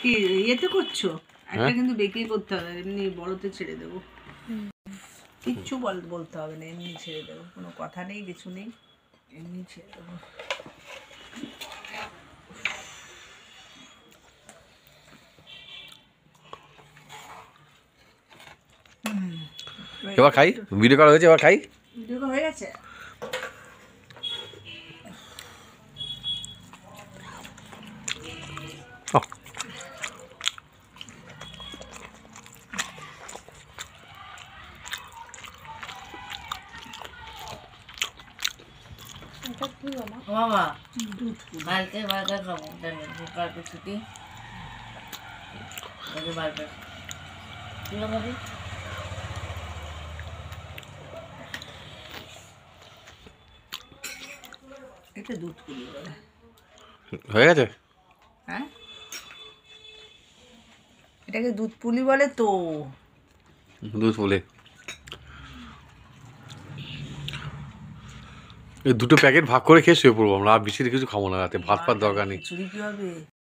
কি ইয়েতে করছো? একটা কিন্তু বেঁকে করতে হবে, এমনি বড়তে ছেড়ে দেবো। কিচ্ছু বলতে হবে না, এমনি ছেড়ে দেবো, কোনো কথা নেই, কিছু নেই, এমনি ছেড়ে দেবো। এবার খাই, ভিডিও করা হয়েছে, এবার খাই। ভিডিও হয়ে গেছে। বাবা কালকে বার্গার খাবো, কালকে ছুটি, বার্গার তুই খাবি। এটা দুধ পুলি বলে। হয়ে গেছে। হ্যাঁ, এটাকে দুধ পুলি বলে তো। দুধ পুলি, এই দুটো প্যাকেট ভাগ করে খেয়ে শুয়ে পড়বো আমরা, আর বেশি কিছু খাবো না রাতে, ভাত পাত দরকার নেই। চুরি কি হবে?